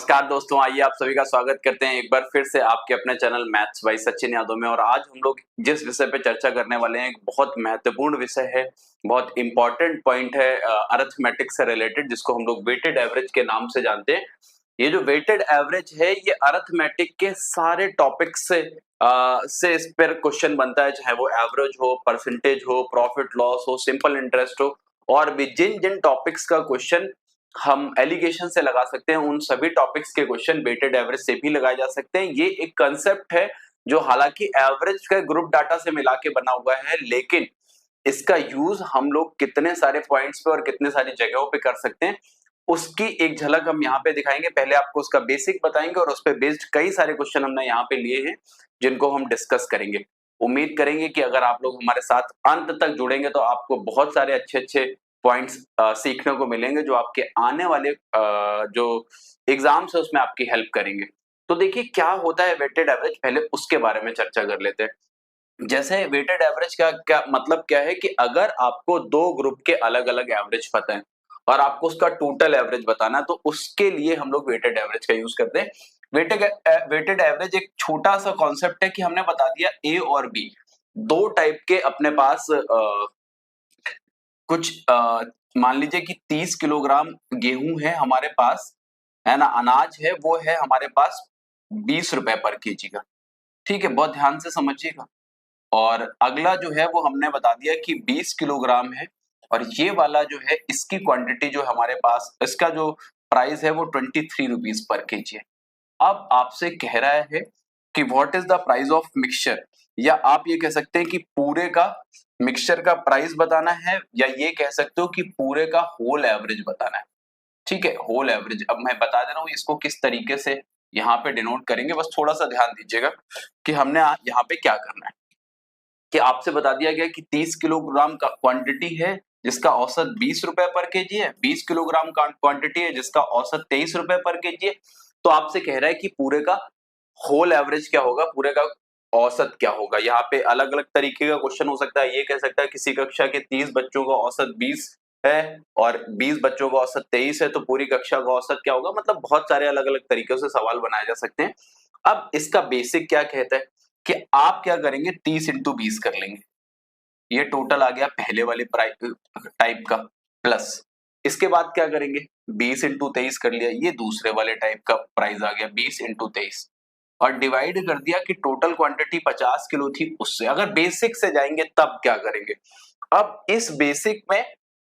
नमस्कार दोस्तों, आइए आप सभी का स्वागत करते हैं एक बार फिर से आपके अपने channel maths by Sachin Yadav में। और आज हम लोग जिस विषय पे चर्चा करने वाले हैं एक बहुत महत्वपूर्ण विषय है, बहुत इंपॉर्टेंट पॉइंट है अरिथमेटिक से रिलेटेड, जिसको हम लोग वेटेड एवरेज के नाम से जानते हैं। ये जो वेटेड एवरेज है ये अरिथमेटिक के सारे टॉपिक्स से इस पर क्वेश्चन बनता है, चाहे वो एवरेज हो, परसेंटेज हो, प्रॉफिट लॉस हो, सिंपल इंटरेस्ट हो, और भी जिन जिन टॉपिक्स का क्वेश्चन हम एलिगेशन से लगा सकते हैं उन सभी टॉपिक्स के क्वेश्चन वेटेड एवरेज से भी लगाए जा सकते हैं। ये एक कंसेप्ट है जो हालांकि एवरेज का ग्रुप डाटा से मिला के बना हुआ है, लेकिन इसका यूज हम लोग कितने सारे पॉइंट्स पे और कितने सारी जगहों पे कर सकते हैं उसकी एक झलक हम यहाँ पे दिखाएंगे। पहले आपको उसका बेसिक बताएंगे और उस पर बेस्ड कई सारे क्वेश्चन हमने यहाँ पे लिए हैं जिनको हम डिस्कस करेंगे। उम्मीद करेंगे कि अगर आप लोग हमारे साथ अंत तक जुड़ेंगे तो आपको बहुत सारे अच्छे अच्छे पॉइंट्स सीखने को मिलेंगे जो आपके आने वाले जो एग्जाम्स है उसमें आपकी हेल्प करेंगे। तो देखिए क्या होता है वेटेड एवरेज, पहले उसके बारे में चर्चा कर लेते हैं। जैसे वेटेड एवरेज का क्या मतलब क्या है कि अगर आपको दो ग्रुप के अलग अलग एवरेज पता है और आपको उसका टोटल एवरेज बताना है तो उसके लिए हम लोग वेटेड एवरेज का यूज करते हैं। वेटेड एवरेज एक छोटा सा कॉन्सेप्ट है कि हमने बता दिया ए और बी दो टाइप के अपने पास कुछ मान लीजिए कि 30 किलोग्राम गेहूं है हमारे पास, है ना, अनाज है, वो है हमारे पास 20 रुपए पर केजी का। ठीक है, बहुत ध्यान से समझिएगा। और अगला जो है वो हमने बता दिया कि 20 किलोग्राम है और ये वाला जो है इसकी क्वांटिटी जो हमारे पास, इसका जो प्राइस है वो 23 रुपीज पर केजी है। अब आपसे कह रहा है कि what is the price of mixture, या आप ये कह सकते हैं कि पूरे का मिक्सचर का प्राइस बताना है, या ये कह सकते हो कि पूरे का होल एवरेज बताना है। ठीक है, होल एवरेज अब मैं बता दे रहा हूँ इसको किस तरीके से यहाँ पे डिनोट करेंगे, बस थोड़ा सा ध्यान दीजिएगा कि हमने यहाँ पे क्या करना है। कि आपसे बता दिया गया कि 30 किलोग्राम का क्वांटिटी है जिसका औसत 20 रुपए पर केजी है, 20 किलोग्राम का क्वांटिटी है जिसका औसत 23 रुपए पर केजी है। तो आपसे कह रहा है कि पूरे का होल एवरेज क्या होगा, पूरे का औसत क्या होगा। यहाँ पे अलग अलग तरीके का क्वेश्चन हो सकता है। ये कह सकता है किसी कक्षा के 30 बच्चों का औसत 20 है और 20 बच्चों का औसत 23 है तो पूरी कक्षा का औसत क्या होगा। मतलब बहुत सारे अलग अलग तरीकों से सवाल बनाए जा सकते हैं। अब इसका बेसिक क्या कहता है कि आप क्या करेंगे, 30 इंटू 20 कर लेंगे। ये टोटल आ गया पहले वाले टाइप का, प्लस इसके बाद क्या करेंगे, 20 इंटू 23 कर लिया, ये दूसरे वाले टाइप का प्राइस आ गया 20 इंटू 23 और डिवाइड कर दिया कि टोटल क्वांटिटी 50 किलो थी उससे। अगर बेसिक से जाएंगे तब क्या करेंगे। अब इस बेसिक में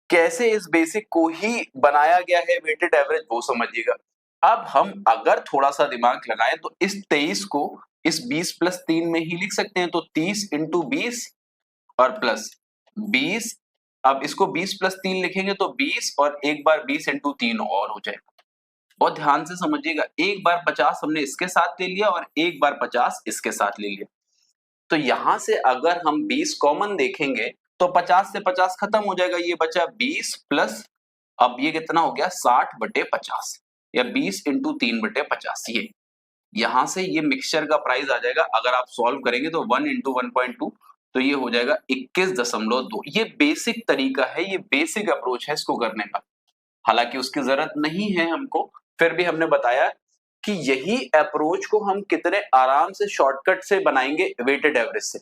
कैसे इस बेसिक को ही बनाया गया है वेटेड एवरेज वो समझिएगा। अब हम अगर थोड़ा सा दिमाग लगाएं तो इस 23 को इस 20 प्लस 3 में ही लिख सकते हैं। तो 30 इंटू 20 और प्लस 20, अब इसको 20 प्लस 3 लिखेंगे तो 20 और एक बार 20 इंटू 3 और हो जाएगा। बहुत ध्यान से समझिएगा, एक बार 50 हमने इसके साथ ले लिया और एक बार 50 इसके साथ ले लिया। तो यहां से अगर हम 20 कॉमन देखेंगे तो 50 से 50 खत्म हो जाएगा, ये बचा 20 प्लस, अब ये कितना हो गया 60 बटे 50 या 20 इंटू 3 बटे 50। ये यहां से ये मिक्सचर का प्राइस आ जाएगा। अगर आप सॉल्व करेंगे तो 1 इंटू 1.2 तो ये हो जाएगा 21.2। ये बेसिक तरीका है, ये बेसिक अप्रोच है इसको करने का। हालांकि उसकी जरूरत नहीं है हमको, फिर भी हमने बताया कि यही अप्रोच को हम कितने आराम से शॉर्टकट से बनाएंगे वेटेड एवरेज से।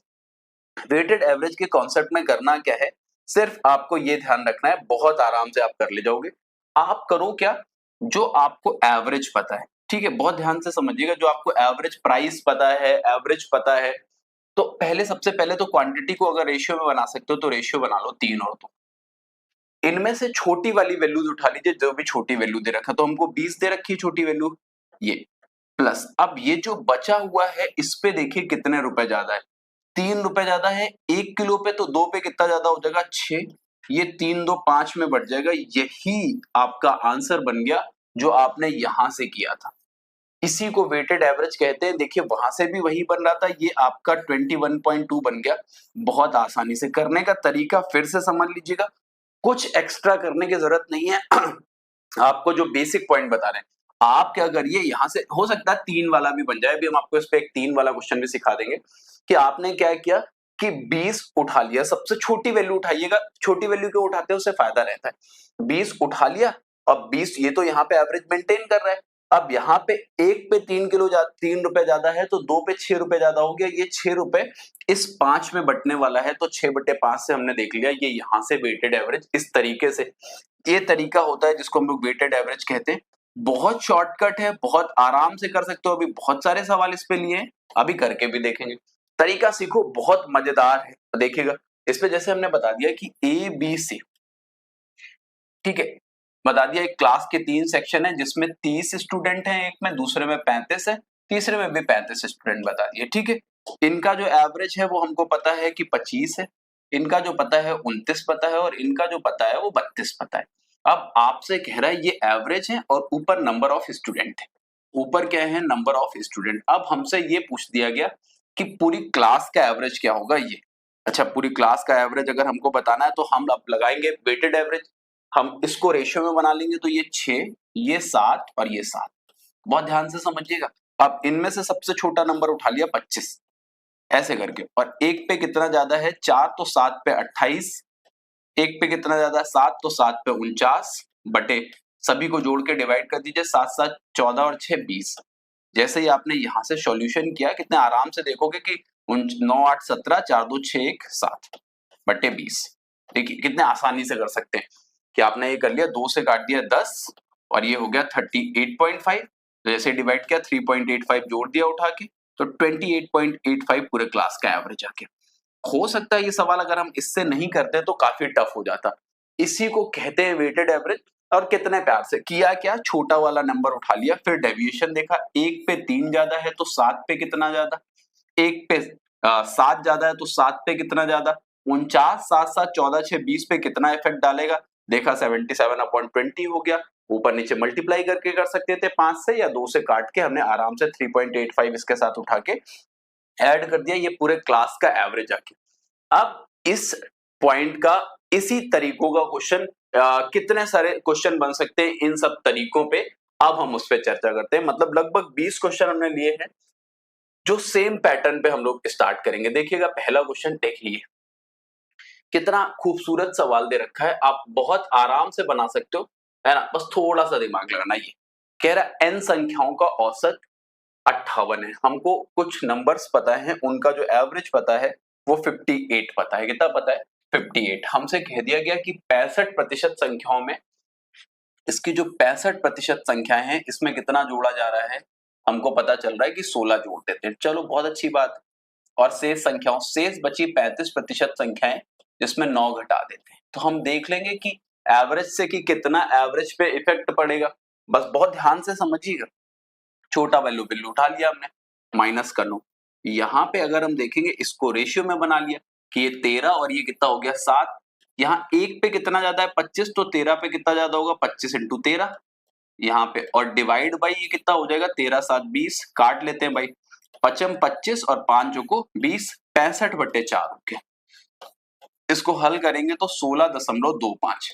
वेटेड एवरेज के कॉन्सेप्ट में करना क्या है, सिर्फ आपको ये ध्यान रखना है, बहुत आराम से आप कर ले जाओगे। आप करो क्या, जो आपको एवरेज पता है, ठीक है, बहुत ध्यान से समझिएगा, जो आपको एवरेज प्राइस पता है, एवरेज पता है, तो पहले सबसे पहले तो क्वांटिटी को अगर रेशियो में बना सकते हो तो रेशियो बना लो 3 और 2। इनमें से छोटी वाली वैल्यूज उठा लीजिए, जो भी छोटी वैल्यू दे रखा, तो हमको 20 दे रखी है छोटी वैल्यू, ये प्लस अब ये जो बचा हुआ है इस पे देखिए कितने रुपए ज्यादा है, 3 रुपए ज्यादा है 1 किलो पे, तो 2 पे कितना ज्यादा हो जाएगा 6, ये 3 2 5 में बढ़ जाएगा। यही आपका आंसर बन गया जो आपने यहां से किया था, इसी को वेटेड एवरेज कहते हैं। देखिए वहां से भी वही बन रहा था, ये आपका 21.2 बन गया। बहुत आसानी से करने का तरीका फिर से समझ लीजिएगा, कुछ एक्स्ट्रा करने की जरूरत नहीं है। आपको जो बेसिक पॉइंट बता रहे हैं, आप क्या करिए, यहां से हो सकता है 3 वाला भी बन जाए, अभी हम आपको इस पे एक 3 वाला क्वेश्चन भी सिखा देंगे कि आपने क्या किया कि 20 उठा लिया, सबसे छोटी वैल्यू उठाइएगा, छोटी वैल्यू क्यों उठाते हैं उससे फायदा रहता है। 20 उठा लिया, अब 20 ये तो यहाँ पे एवरेज मेंटेन कर रहा है, अब यहाँ पे एक पे 3 रुपए ज्यादा है तो दो पे 6 रुपए ज्यादा हो गया। ये 6 रुपए इस 5 में बटने वाला है, तो 6/5 से हमने देख लिया ये यहाँ से वेटेड एवरेज इस तरीके से। ये तरीका होता है जिसको हम लोग वेटेड एवरेज कहते हैं। बहुत शॉर्टकट है, बहुत आराम से कर सकते हो। अभी बहुत सारे सवाल इस पे लिए हैं, अभी करके भी देखेंगे। तरीका सीखो, बहुत मजेदार है, देखिएगा। इस पे जैसे हमने बता दिया कि ए बी सी, ठीक है, बता दिया एक क्लास के 3 सेक्शन है जिसमें 30 स्टूडेंट हैं, एक में, दूसरे में 35 है, तीसरे में भी 35 स्टूडेंट बता दिए, ठीक है। इनका जो एवरेज है वो हमको पता है कि 25 है, इनका जो पता है 29 पता है, और इनका जो पता है वो 32 पता है। अब आपसे कह रहा है ये एवरेज है और ऊपर नंबर ऑफ स्टूडेंट है। ऊपर क्या है? Number of student. अब हमसे ये पूछ दिया गया कि पूरी क्लास का एवरेज क्या होगा ये। अच्छा, पूरी क्लास का एवरेज अगर हमको बताना है तो हम अब लगाएंगे वेटेड एवरेज। हम इसको रेशियो में बना लेंगे तो ये 6, ये 7 और ये 7। बहुत ध्यान से समझिएगा। अब इनमें से सबसे छोटा नंबर उठा लिया 25, ऐसे करके, और एक पे कितना ज्यादा है? 4, तो 7 पे 28, एक पे कितना ज्यादा है? 7, तो 7 पे 49 बटे सभी को जोड़ के डिवाइड कर दीजिए, 7 7 14 और 6 20। जैसे ही आपने यहां से सॉल्यूशन किया, कितने आराम से देखोगे कि 9 8 17, 4 2 6 1 7 बटे 20। देखिए कितने आसानी से कर सकते हैं कि आपने ये कर लिया, 2 से काट दिया 10 और ये हो गया 38.5। तो जैसे डिवाइड किया 3.85 जोड़ दिया उठा के, तो 28.85 पूरे क्लास का एवरेज आ गया। हो सकता है ये सवाल अगर हम इससे नहीं करते तो काफी टफ हो जाता। इसी को कहते हैं वेटेड एवरेज। और कितने प्यार से किया, क्या छोटा वाला नंबर उठा लिया, फिर डेविएशन देखा, एक पे 3 ज्यादा है तो 7 पे कितना ज्यादा, एक पे 7 ज्यादा है तो 7 पे कितना ज्यादा, 49, 7 7 14 6 20 पे कितना इफेक्ट डालेगा, देखा 77/20 हो गया। ऊपर नीचे मल्टीप्लाई करके कर सकते थे 5 से, या 2 से काट के हमने आराम से 3.85 इसके साथ उठा के ऐड कर दिया, ये पूरे क्लास का एवरेज आके। अब इस पॉइंट का, इसी तरीकों का क्वेश्चन, कितने सारे क्वेश्चन बन सकते हैं इन सब तरीकों पे, अब हम उस पर चर्चा करते हैं। मतलब लगभग 20 क्वेश्चन हमने लिए हैं जो सेम पैटर्न पे हम लोग स्टार्ट करेंगे। देखिएगा पहला क्वेश्चन देखिए, कितना खूबसूरत सवाल दे रखा है, आप बहुत आराम से बना सकते हो, है ना, बस थोड़ा सा दिमाग लगाना। ये कह रहा है n संख्याओं का औसत 58 है। हमको कुछ नंबर्स पता है, उनका जो एवरेज पता है वो 58 पता है। कितना पता है? 58। हमसे कह दिया गया कि 65% संख्याओं में, इसकी जो 65% संख्याएं हैं इसमें कितना जोड़ा जा रहा है, हमको पता चल रहा है कि 16 जोड़ देते हैं। चलो बहुत अच्छी बात। और शेष संख्याओं, शेष बची 35% संख्याएं जिसमें 9 घटा देते हैं। तो हम देख लेंगे कि एवरेज से कि कितना एवरेज पे इफेक्ट पड़ेगा। बस बहुत ध्यान से समझिएगा। छोटा वैल्यू बिल्लू उठा लिया हमने, माइनस कर लो। यहाँ पे अगर हम देखेंगे इसको रेशियो में बना लिया कि ये 13 और ये कितना हो गया 7। यहाँ एक पे कितना ज्यादा है 25, तो 13 पे कितना ज्यादा होगा 25 इंटू 13 यहाँ पे, और डिवाइड बाई ये कितना हो जाएगा 13 7 20, काट लेते हैं भाई, 5 25 और 5 को 20, 65/4 हो गया। इसको हल करेंगे तो 16.25।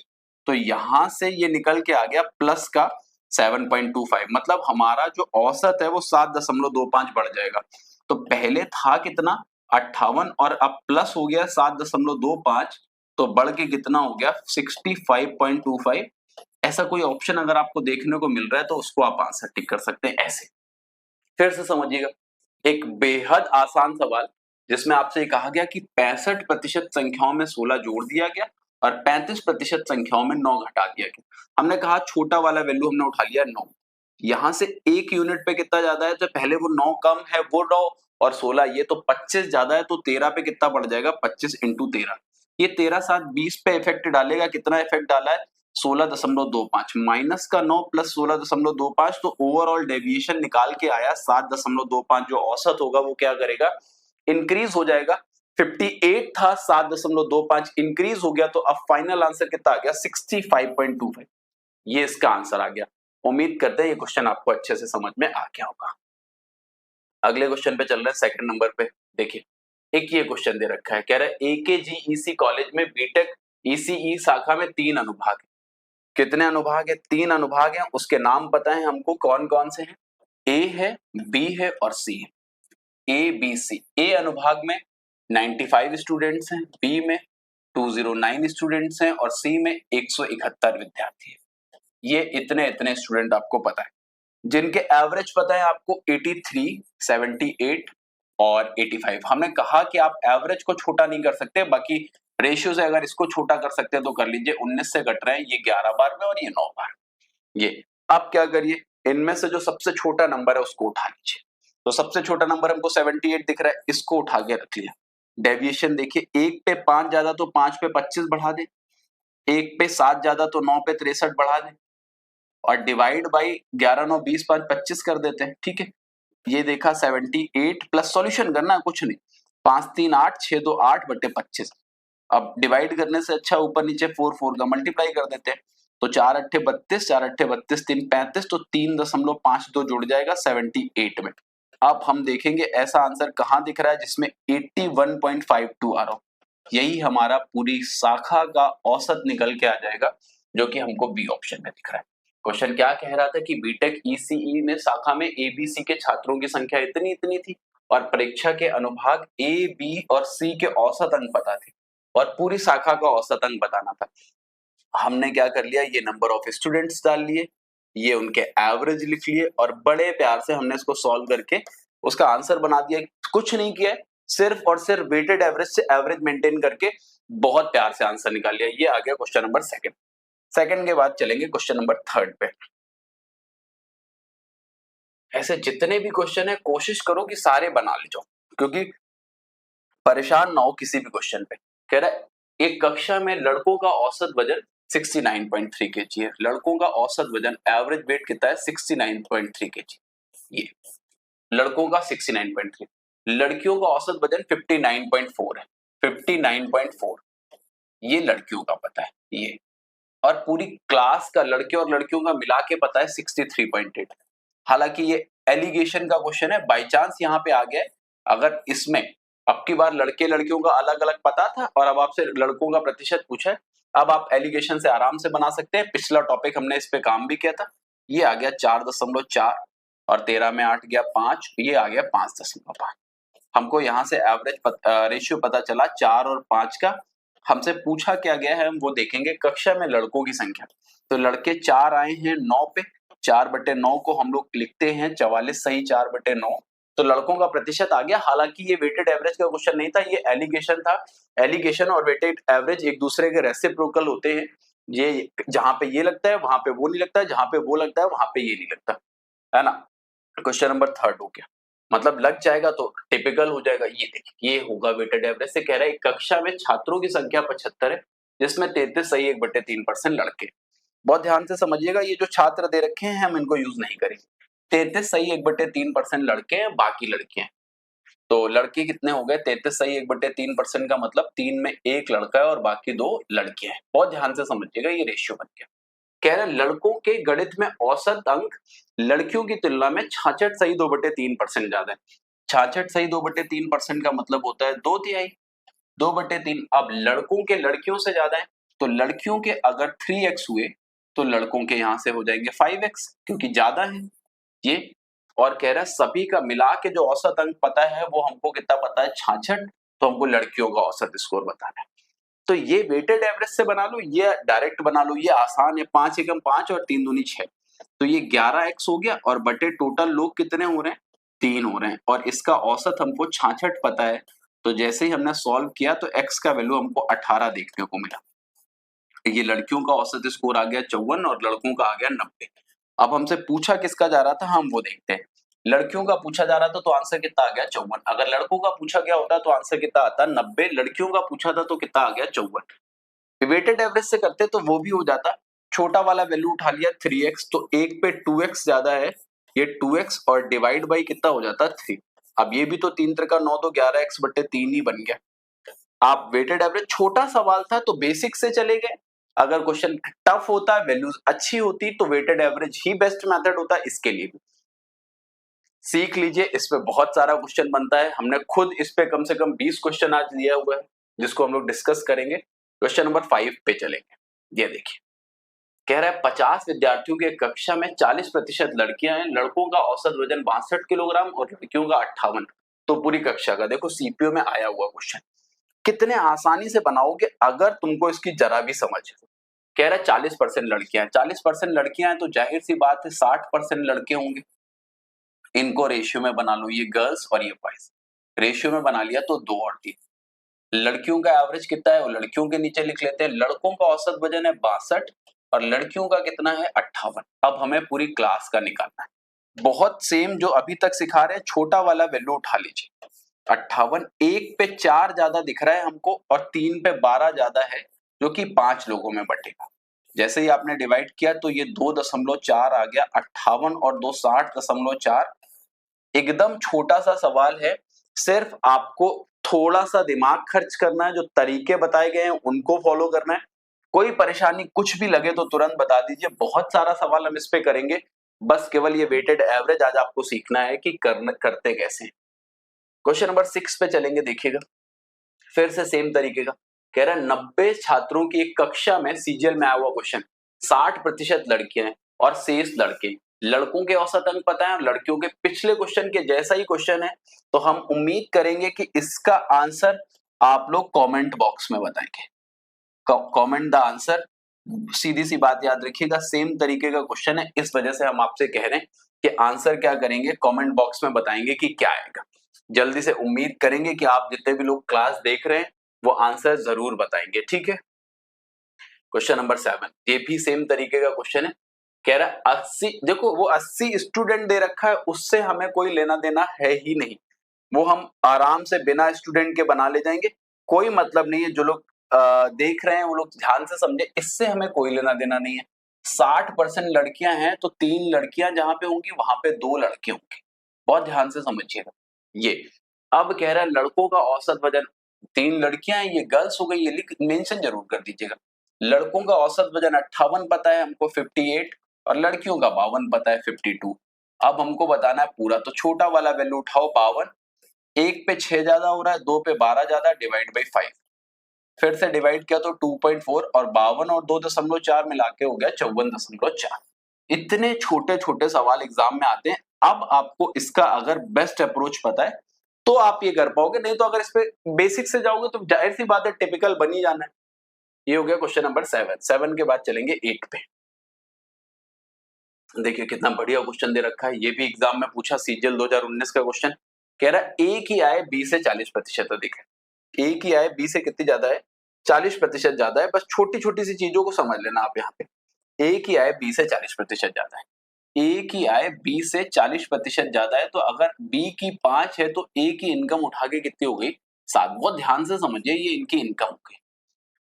तो यहां से ये निकल के आ गया प्लस का 7.25, मतलब हमारा जो औसत है वो 7.25 बढ़ जाएगा। तो पहले था कितना 58 और अब प्लस हो गया 7.25, तो बढ़ के कितना हो गया 65.25। ऐसा कोई ऑप्शन अगर आपको देखने को मिल रहा है तो उसको आप आंसर टिक कर सकते हैं ऐसे। फिर से समझिएगा, एक बेहद आसान सवाल जिसमें आपसे ये कहा गया कि 65% संख्याओं में 16 जोड़ दिया गया और 35% संख्याओं में 9 घटा दिया गया। हमने कहा छोटा वाला वैल्यू हमने उठा लिया 9। यहां से एक यूनिट पे कितना ज्यादा है, तो पहले वो 9 कम है वो 9 और 16 ये, तो 25 ज्यादा है, तो 13 पे कितना बढ़ जाएगा 25 इंटू 13। ये 13 7 20 पे इफेक्ट डालेगा। कितना इफेक्ट डाला है 16.25, माइनस का 9 प्लस 16.25, तो ओवरऑल डेविएशन निकाल के आया 7.25। जो औसत होगा वो क्या करेगा, इंक्रीज हो जाएगा। 58 था, 7.25 इंक्रीज हो गया, तो अब फाइनल आंसर कितना आ गया 65.25। ये इसका आंसर आ गया। उम्मीद करते हैं ये क्वेश्चन आपको अच्छे से समझ में आ गया होगा। अगले क्वेश्चन पे चल रहे हैं, सेकंड नंबर पे। देखिए एक ये क्वेश्चन दे रखा है, कह रहा है AKGEC कॉलेज में बीटेक ECE शाखा में 3 अनुभाग है। कितने अनुभाग है? 3 अनुभाग हैं। उसके नाम पता है हमको कौन कौन से हैं? A है, B है और C है। ABC। A अनुभाग में 95 स्टूडेंट्स हैं, B में 209 स्टूडेंट्स हैं और C में 171 विद्यार्थी हैं। ये इतने इतने स्टूडेंट आपको पता है। जिनके एवरेज पता है आपको 83, 78 और 85। हमने कहा कि आप एवरेज को छोटा नहीं कर सकते, बाकी रेशियो से अगर इसको छोटा कर सकते हैं तो कर लीजिए। 19 से घट रहे हैं, ये 11 बार में और ये 9 बार। ये अब क्या करिए, इनमें से जो सबसे छोटा नंबर है उसको उठा लीजिए। तो सबसे छोटा नंबर हमको 78 दिख रहा है, इसको उठा के रख लिया। डेविएशन देखिए, 1 पे 5 ज्यादा तो 5 पे 25 बढ़ा दे, 1 पे 7 ज्यादा तो 9 पे 63 बढ़ा दे, और डिवाइड बाई 11 9 20 5 25 कर देते हैं। ठीक है, ये देखा 78 प्लस सॉल्यूशन करना कुछ नहीं, 5 3 8 6 2 8 बटे 25। अब डिवाइड करने से अच्छा ऊपर नीचे 4 4 का मल्टीप्लाई कर देते हैं। तो 4 अट्ठे 32, 4 अट्ठे 32, 3 35, तो 3.52 जुड़ जाएगा 78 में। अब हम देखेंगे ऐसा आंसर कहां दिख रहा है जिसमें 81.52 आ रहा हो। यही हमारा पूरी शाखा का औसत निकल के आ जाएगा, जो कि हमको बी ऑप्शन में दिख रहा है। क्वेश्चन क्या कह रहा था कि बीटेक ईसीई में शाखा में एबीसी के छात्रों की संख्या इतनी इतनी थी और परीक्षा के अनुभाग ए बी और सी के औसत अंक पता थे और पूरी शाखा का औसत अंक बताना था। हमने क्या कर लिया, ये नंबर ऑफ स्टूडेंट्स डाल लिए, ये उनके एवरेज लिख लिए और बड़े प्यार से हमने इसको सॉल्व करके उसका आंसर बना दिया। कुछ नहीं किया, सिर्फ और सिर्फ वेटेड एवरेज से एवरेज मेंटेन करके बहुत प्यार से आंसर निकाल लिया। ये आ गया क्वेश्चन नंबर सेकंड के बाद चलेंगे क्वेश्चन नंबर थर्ड पे। ऐसे जितने भी क्वेश्चन है कोशिश करो कि सारे बना ले जाओ, क्योंकि परेशान ना हो किसी भी क्वेश्चन पे। कह रहा है एक कक्षा में लड़कों का औसत वजन 69.3 kg है। लड़कों का औसत वजन एवरेज वेट कितना है 69.3 kg। ये लड़कों का 69.3, लड़कियों का औसत वजन 59.4 है। 59.4 ये लड़कियों का पता है ये, और पूरी क्लास का लड़के और लड़कियों का मिला के पता है 63.8। हालांकि ये एलिगेशन का क्वेश्चन है, बाई चांस यहाँ पे आ गया। अगर इसमें अब की बार लड़के लड़कियों का अलग अलग पता था और अब आपसे लड़कों का प्रतिशत पूछा है, अब आप एलिगेशन से आराम से बना सकते हैं। पिछला टॉपिक हमने इस पे काम भी किया था। ये आ गया 4.4 और 13 में 8 गया 5, ये आ गया 5.5। हमको यहाँ से एवरेज रेशियो पता चला 4 और 5 का। हमसे पूछा क्या गया है हम वो देखेंगे। कक्षा में लड़कों की संख्या, तो लड़के 4 आए हैं 9 पे, 4/9 को हम लोग लिखते हैं 44 सही 4/9, तो लड़कों का प्रतिशत आ गया। हालांकि ये वेटेड एवरेज का क्वेश्चन नहीं था, ये एलिगेशन था। एलिगेशन और वेटेड एवरेज एक दूसरे के रेसिप्रोकल होते हैं। ये जहां पे ये लगता है वहां पे वो नहीं लगता, जहां पे वो लगता है वहां पे ये नहीं लगता, है ना। क्वेश्चन नंबर थर्ड हो गया, मतलब लग जाएगा तो टिपिकल हो जाएगा। ये देखिए ये होगा वेटेड एवरेज से। कह रहा है कक्षा में छात्रों की संख्या 75 है, जिसमें 33 सही 1/3% लड़के। बहुत ध्यान से समझिएगा, ये जो छात्र दे रखे हैं हम इनको यूज नहीं करेंगे। 33 सही 1/3% लड़के हैं, बाकी लड़के हैं। तो लड़के कितने हो गए, 33 सही 1/3% का मतलब 3 में 1 लड़का है और बाकी 2 लड़के हैं। बहुत ध्यान से समझिएगा, ये रेशियो बन गया। कह रहे लड़कों के गणित में औसत अंक लड़कियों की तुलना में 66 सही 2/3% ज्यादा है। 66 सही 2/3% का मतलब होता है 2/3। 2/3 अब लड़कों के लड़कियों से ज्यादा है, तो लड़कियों के अगर 3x हुए तो लड़कों के यहां से हो जाएंगे 5x, क्योंकि ज्यादा है ये। और कह रहा है सभी का मिला के जो औसत अंक पता है वो हमको कितना पता है 66, तो हमको लड़कियों का औसत स्कोर बताना है। तो ये वेटेड एवरेज से बना लो, ये डायरेक्ट बना लो, ये आसान है। 5 एकम 5 और 3 दूनी 6, तो ये 11x हो गया और बटे टोटल लोग कितने हो रहे हैं 3 हो रहे हैं, और इसका औसत हमको 66 पता है। तो जैसे ही हमने सॉल्व किया तो x का वैल्यू हमको 18 देखने को मिला। ये लड़कियों का औसत स्कोर आ गया 54 और लड़कों का आ गया 90। अब हमसे पूछा किसका जा रहा था, हम वो देखते हैं। लड़कियों का पूछा जा रहा था तो आंसर कितना आ गया 54। अगर लड़कों का पूछा गया होता तो आंसर कितना आता 90। लड़कियों का पूछा था तो कितना आ गया 54। वेटेड एवरेज से करते तो वो भी हो जाता। छोटा वाला वैल्यू उठा लिया 3x, तो 1 पे 2x ज्यादा है, ये 2x और डिवाइड बाई कितना हो जाता 3। अब ये भी तो 3 त्रिका 9 तो 11x/3 ही बन गया। आप वेटेड एवरेज, छोटा सवाल था तो बेसिक से चले गए। अगर क्वेश्चन टफ होता, वैल्यूज अच्छी होती, तो वेटेड एवरेज ही बेस्ट मेथड होता इसके लिए भी। सीख लीजिए, इस पे बहुत सारा क्वेश्चन बनता है। हमने खुद इस पे कम से कम 20 क्वेश्चन आज लिया हुआ है, जिसको हम लोग डिस्कस करेंगे। क्वेश्चन नंबर 5 पे चलेंगे। ये देखिए, कह रहा है 50 विद्यार्थियों की कक्षा में 40% लड़कियां हैं। लड़कों का औसत वजन 62 किलोग्राम और लड़कियों का 58। तो पूरी कक्षा का देखो सीपीओ में आया हुआ क्वेश्चन, कितने आसानी से बनाओगे अगर तुमको इसकी जरा भी समझ है। कह रहा है 40% लड़कियां हैं, 40% लड़कियां हैं तो जाहिर सी बात है 60% लड़के होंगे। इनको रेशियो में बना लो, ये गर्ल्स और ये बॉयज, रेशियो में बना लिया तो 2 और 3। लड़कियों का एवरेज कितना है वो लड़कियों के नीचे लिख लेते हैं। लड़कों का औसत वजन है 62 और लड़कियों का कितना है 58। अब हमें पूरी क्लास का निकालना है। बहुत सेम जो अभी तक सिखा रहे हैं, छोटा वाला वैल्यू उठा लीजिए 58। 1 पे 4 ज्यादा दिख रहा है हमको और 3 पे 12 ज्यादा है, जो कि 5 लोगों में बटेगा। जैसे ही आपने डिवाइड किया तो ये 2.4 आ गया, 58 और 2 60.4। एकदम छोटा सा सवाल है, सिर्फ आपको थोड़ा सा दिमाग खर्च करना है, जो तरीके बताए गए हैं उनको फॉलो करना है। कोई परेशानी कुछ भी लगे तो तुरंत बता दीजिए, बहुत सारा सवाल हम इस पे करेंगे। बस केवल ये वेटेड एवरेज आज आपको सीखना है कि करते कैसे। क्वेश्चन नंबर 6 पे चलेंगे, देखिएगा फिर से सेम तरीके का। कह रहा है 90 छात्रों की एक कक्षा में, सीजीएल में आया हुआ क्वेश्चन, 60% लड़कियां हैं और शेष लड़के। लड़कों के औसत अंक पता है और लड़कियों के पिछले क्वेश्चन के जैसा ही क्वेश्चन है, तो हम उम्मीद करेंगे कि इसका आंसर आप लोग कमेंट बॉक्स में बताएंगे। कमेंट द आंसर, सीधी सी बात याद रखिएगा, सेम तरीके का क्वेश्चन है, इस वजह से हम आपसे कह रहे हैं कि आंसर क्या करेंगे, कमेंट बॉक्स में बताएंगे कि क्या आएगा। जल्दी से उम्मीद करेंगे कि आप जितने भी लोग क्लास देख रहे हैं वो आंसर जरूर बताएंगे, ठीक है। क्वेश्चन नंबर 7, ये भी सेम तरीके का क्वेश्चन है। कह रहा है 80, देखो वो 80 स्टूडेंट दे रखा है, उससे हमें कोई लेना देना है ही नहीं, वो हम आराम से बिना स्टूडेंट के बना ले जाएंगे, कोई मतलब नहीं है। जो लोग देख रहे हैं वो लोग ध्यान से समझे, इससे हमें कोई लेना देना नहीं है। 60% लड़कियां हैं तो 3 लड़कियां जहां पे होंगी वहां पे 2 लड़के होंगे, बहुत ध्यान से समझिएगा ये। अब कह रहा है लड़कों का औसत वजन, 3 लड़कियां हैं, ये गर्ल्स हो गई, ये लिख मेंशन जरूर कर दीजिएगा। लड़कों का औसत वजन 58 पता है हमको 58 और लड़कियों का 52 पता है 52। अब हमको बताना है पूरा, तो छोटा वाला वैल्यू उठाओ 52, 1 पे 6 ज्यादा हो रहा है, 2 पे 12 ज्यादा, डिवाइड बाई 5। फिर से डिवाइड किया तो 2.4 और 52 और 2.4 मिला के हो गया 54.4। इतने छोटे छोटे सवाल एग्जाम में आते हैं। अब आपको इसका अगर बेस्ट अप्रोच पता है तो आप ये कर पाओगे, नहीं तो अगर इस पे बेसिक से जाओगे तो जाहिर सी बात है टिपिकल बन ही जाना है। ये हो गया क्वेश्चन नंबर 7 के बाद चलेंगे 8 पे। देखिए कितना बढ़िया क्वेश्चन दे रखा है, ये भी एग्जाम में पूछा, सीजीएल 2019 का क्वेश्चन। कह रहा है ए की आय 20 से 40% अधिक है। ए की आय 20 से कितनी ज्यादा है, 40% ज्यादा है। बस छोटी छोटी सी चीजों को समझ लेना आप यहाँ पे। ए की आय 20 से 40% ज्यादा है, ए की आय 20 से 40% ज्यादा है, तो अगर बी की 5 है तो ए की इनकम उठा के कितनी हो गई 7। बहुत ध्यान से समझिए, ये इनकी इनकम हो गई,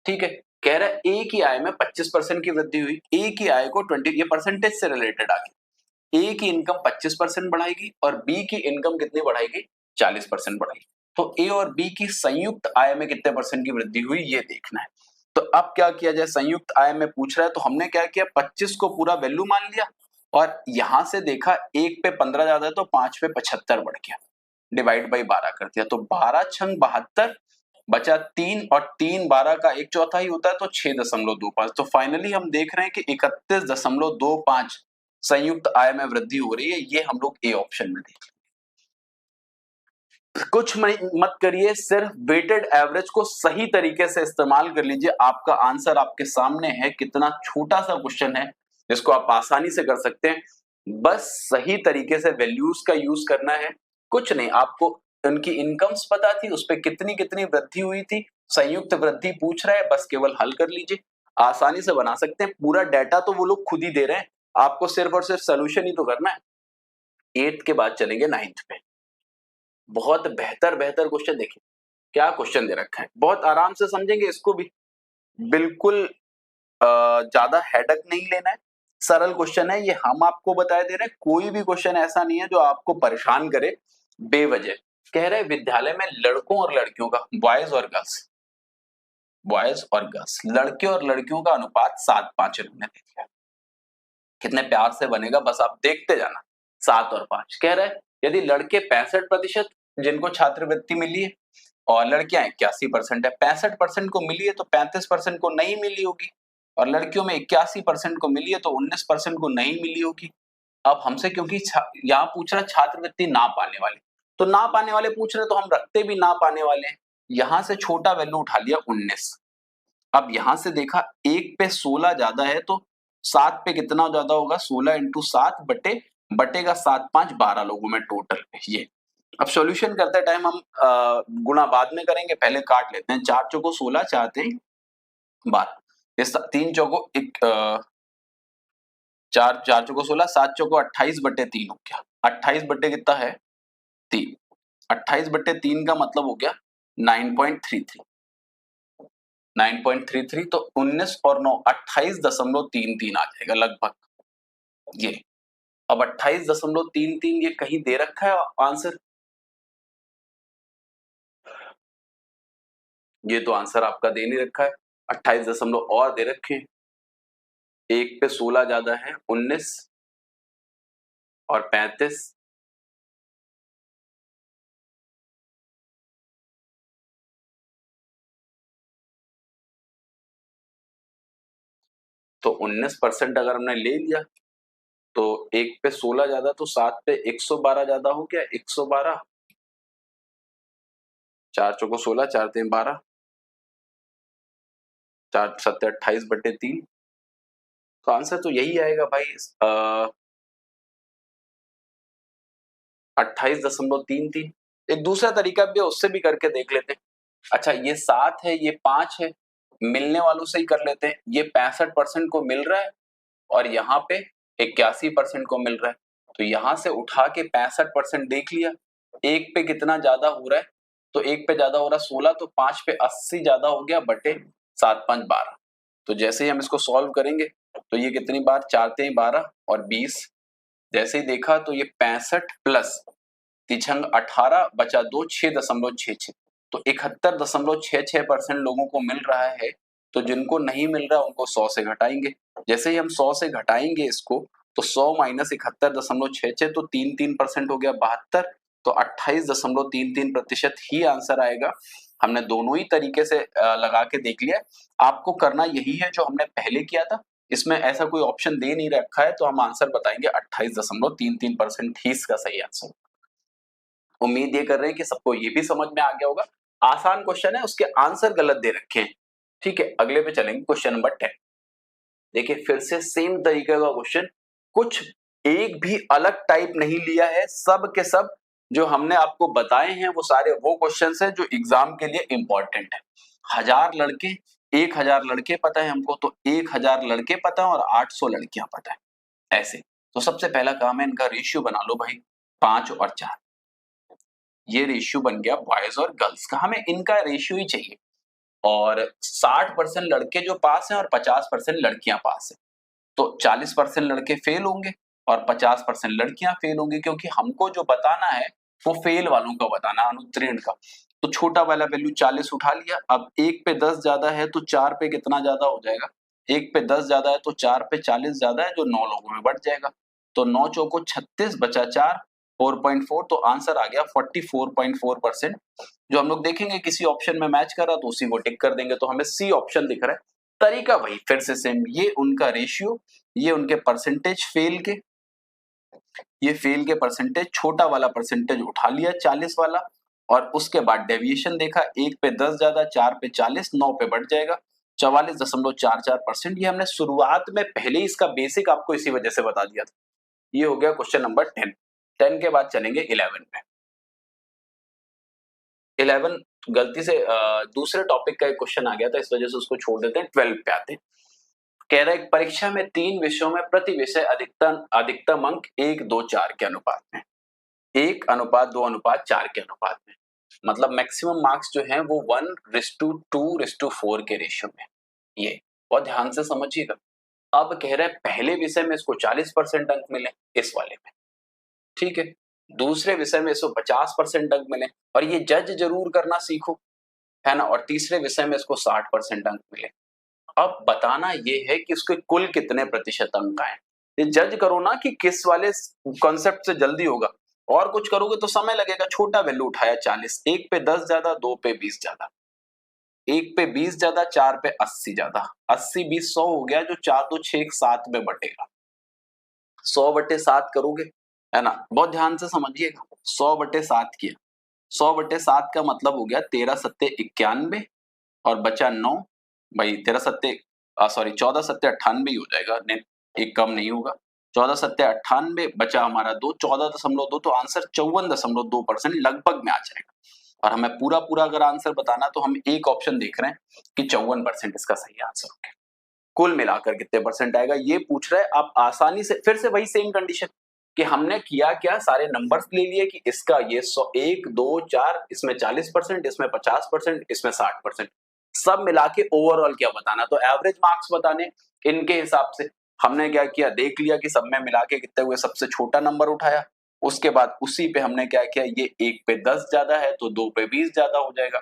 ठीक है। कह रहा है ए की आय में 25% की वृद्धि हुई, ए की आय को 20, ये परसेंटेज से रिलेटेड आ गई। ए की इनकम 25% बढ़ाएगी और बी की इनकम कितनी बढ़ाएगी 40% बढ़ाएगी। तो ए और बी की संयुक्त आय में कितने परसेंट की वृद्धि हुई ये देखना है। तो अब क्या किया जाए, संयुक्त आय में पूछ रहा है तो हमने क्या किया, 25 को पूरा वैल्यू मान लिया और यहां से देखा 1 पे 15 ज्यादा है तो 5 पे 75 बढ़ गया, डिवाइड बाई 12 कर दिया, तो 12 छंग 72 बचा 3 और 3 12 का 1/4 होता है तो 6.25। तो फाइनली हम देख रहे हैं कि 31.25 संयुक्त आय में वृद्धि हो रही है। ये हम लोग ए ऑप्शन में देख, कुछ मत करिए, सिर्फ वेटेड एवरेज को सही तरीके से इस्तेमाल कर लीजिए। आपका आंसर आपके सामने है, कितना छोटा सा क्वेश्चन है जिसको आप आसानी से कर सकते हैं। बस सही तरीके से वैल्यूज का यूज करना है, कुछ नहीं। आपको उनकी इनकम्स पता थी, उस पर कितनी कितनी वृद्धि हुई थी, संयुक्त वृद्धि पूछ रहा है, बस केवल हल कर लीजिए, आसानी से बना सकते हैं। पूरा डाटा तो वो लोग खुद ही दे रहे हैं, आपको सिर्फ और सिर्फ सोल्यूशन ही तो करना है। 8 के बाद चलेंगे 9 पे। बहुत बेहतर बेहतर क्वेश्चन, देखिए क्या क्वेश्चन दे रखा है, बहुत आराम से समझेंगे इसको भी, बिल्कुल ज्यादा हेडक नहीं लेना है, सरल क्वेश्चन है ये, हम आपको बताए दे रहे हैं। कोई भी क्वेश्चन ऐसा नहीं है जो आपको परेशान करे बेवजह। कह रहे विद्यालय में लड़कों और लड़कियों का, बॉयज और गर्ल्स, लड़के और लड़कियों का अनुपात 7:5 इन्होंने दे दिया। कितने प्यार से बनेगा बस आप देखते जाना, 7 और 5। कह रहे यदि लड़के 65% जिनको छात्रवृत्ति मिली है और लड़कियां 81% है, 65% को मिली है तो 35% को नहीं मिली होगी, और लड़कियों में 81% को मिली है तो 19% को नहीं मिली होगी। अब हमसे क्योंकि यहाँ पूछ रहा छात्रवृत्ति ना पाने वाले, तो ना पाने वाले पूछ रहे तो हम रखते भी ना पाने वाले हैं। यहां से छोटा वैल्यू उठा लिया 19। अब यहां से देखा 1 पे 16 ज्यादा है तो 7 पे कितना ज्यादा होगा, 16 इंटू 7 बटेगा 7 5 12 लोगों में टोटल पे। ये अब सॉल्यूशन करते टाइम हम गुणा बाद में करेंगे, पहले काट लेते हैं। 4 चौको 16, 4 3 12, इस 3 चौको 4 4 चौको 16, 7 चौको 28 बटे 3 हो गया। 28 बटे कितना है 3, 28 बटे 3 का मतलब हो गया 9.33, 9.33 तो 19 और 9 28.33 आ जाएगा लगभग ये। अब 28.33 ये कहीं दे रखा है आंसर, ये तो आंसर आपका दे नहीं रखा है। 28 दशमलव और दे रखे हैं, 1 पे 16 ज्यादा है 19 और 35, तो 19% अगर हमने ले लिया तो 1 पे 16 ज्यादा तो 7 पे 112 ज्यादा हो गया, 112, 4 चौको 16, 4 3 12, 4 7 28 बटे 3, तो आंसर तो यही आएगा भाई 28.33। एक दूसरा तरीका भी है, उससे भी करके देख लेते हैं। अच्छा ये 7 है, ये 5 है, मिलने वालों से ही कर लेते हैं। ये 65% को मिल रहा है और यहाँ पे 81% को मिल रहा है, तो यहां से उठा के 65% देख लिया। 1 पे कितना ज्यादा हो रहा है, तो 1 पे ज्यादा हो रहा है 16, तो 5 पे 80 ज्यादा हो गया बटे 7 5 12। तो जैसे ही हम इसको सॉल्व करेंगे तो ये कितनी बार 4 3 12 और 20, जैसे ही देखा तो ये 65 प्लस तिछंग 18 बचा 2 6.66, तो 71.66% लोगों को मिल रहा है। तो जिनको नहीं मिल रहा उनको 100 से घटाएंगे। जैसे ही हम 100 से घटाएंगे इसको तो 100 माइनस 71.66 तो 3% हो गया 72, तो 28.33% ही आंसर आएगा। हमने दोनों ही तरीके से लगा के देख लिया। आपको करना यही है जो हमने पहले किया था, इसमें ऐसा कोई ऑप्शन दे नहीं रखा है तो हम आंसर बताएंगे 28.33% ही इसका सही आंसर। उम्मीद ये कर रहे हैं कि सबको ये भी समझ में आ गया होगा। आसान क्वेश्चन है, उसके आंसर गलत दे रखे हैं। ठीक है, अगले पे चलेंगे, क्वेश्चन नंबर 10। देखिए फिर से सेम तरीके का क्वेश्चन, कुछ एक भी अलग टाइप नहीं लिया है, सब के सब जो हमने आपको बताए हैं वो सारे वो क्वेश्चंस हैं जो एग्जाम के लिए इंपॉर्टेंट है। 1000 लड़के, 1000 लड़के पता है हमको, तो 1000 लड़के पता है और 800 लड़कियां पता है ऐसे। तो सबसे पहला काम है इनका रेशियो बना लो भाई, 5 और 4। ये रेशियो बन गया बॉयज और गर्ल्स का, हमें इनका रेशियो ही चाहिए। और 60% लड़के जो पास हैं और 50% लड़कियां पास हैं, तो 40% लड़के फेल होंगे और 50% लड़कियां फेल होंगी, क्योंकि हमको जो बताना है वो फेल वालों का बताना, अनुत्तीर्ण का। तो छोटा वाला वैल्यू 40 उठा लिया। अब 1 पे 10 ज्यादा है तो 4 पे कितना ज्यादा हो जाएगा, 1 पे 10 ज्यादा है तो 4 पे 40 ज्यादा है, जो 9 लोगों में बढ़ जाएगा। तो 9 चौको 36 बचा 4, 4.4, तो आंसर आ गया 44.4%। जो हम लोग देखेंगे किसी ऑप्शन में मैच कर रहा तो उसी को टिक कर देंगे, तो हमें सी ऑप्शन दिख रहा है। तरीका वही फिर से सेम, ये उनका रेशियो, ये उनके परसेंटेज फेल के, ये फेल के परसेंटेज, छोटा वाला परसेंटेज उठा लिया 40 वाला, और उसके बाद डेविएशन देखा, 1 पे 10 ज्यादा, 4 पे 40, 9 पे बढ़ जाएगा 44.44%। ये हमने शुरुआत में पहले ही इसका बेसिक आपको इसी वजह से बता दिया था। ये हो गया क्वेश्चन नंबर 10। 10 के बाद चलेंगे 11 पे। 11 गलती से दूसरे टॉपिक का एक क्वेश्चन आ गया था, इस वजह से उसको छोड़ देते हैं। 12 पे आते हैं। कह रहा है परीक्षा में 3 विषयों में प्रति विषय अधिकतम अंक 1 2 4 के अनुपात में, 1:2:4 के अनुपात में, मतलब मैक्सिमम मार्क्स जो हैं वो 1:2:4 के रेशियो में। ये बहुत ध्यान से समझिएगा। अब कह रहा है पहले विषय में इसको 40% अंक मिले इस वाले में, ठीक है, दूसरे विषय में इसको 50% अंक मिले, और ये जज जरूर करना सीखो, है ना, और तीसरे विषय में इसको 60% अंक मिले। अब बताना ये है कि उसके कुल कितने प्रतिशत अंक आए। ये जज करो ना कि किस वाले कॉन्सेप्ट से जल्दी होगा, और कुछ करोगे तो समय लगेगा। छोटा वैल्यू उठाया 40, 1 पे 10 ज्यादा, 2 पे 20 ज्यादा, 1 पे 20 ज्यादा, 4 पे 80 ज्यादा, 80 20 100 हो गया, जो 4 2 6 7 में बटेगा। 100/7 करोगे, है ना, बहुत ध्यान से समझिएगा। 100/7 किया, 100/7 का मतलब हो गया 13 7 91 और बचा 9, भाई 14 सत्ते 98 ही हो जाएगा, एक कम नहीं होगा। 14 सत्ते 98 बचा हमारा 2, 14.2, तो आंसर 54.2% लगभग में आ जाएगा। और हमें पूरा पूरा अगर आंसर बताना तो हम एक ऑप्शन देख रहे हैं कि 54% इसका सही आंसर हो गया। कुल मिलाकर कितने परसेंट आएगा ये पूछ रहे हैं। आप आसानी से फिर से वही सेम कंडीशन कि हमने किया क्या, सारे नंबर्स ले लिए कि इसका ये 1 2 4, इसमें 40%, इसमें 50%, इसमें 60%, सब मिला के ओवरऑल क्या बताना, तो एवरेज मार्क्स बताने इनके हिसाब से। हमने क्या किया, देख लिया कि सब में मिला के कितने हुए, सबसे छोटा नंबर उठाया, उसके बाद उसी पे हमने क्या किया, ये 1 पे 10 ज्यादा है तो 2 पे 20 ज्यादा हो जाएगा,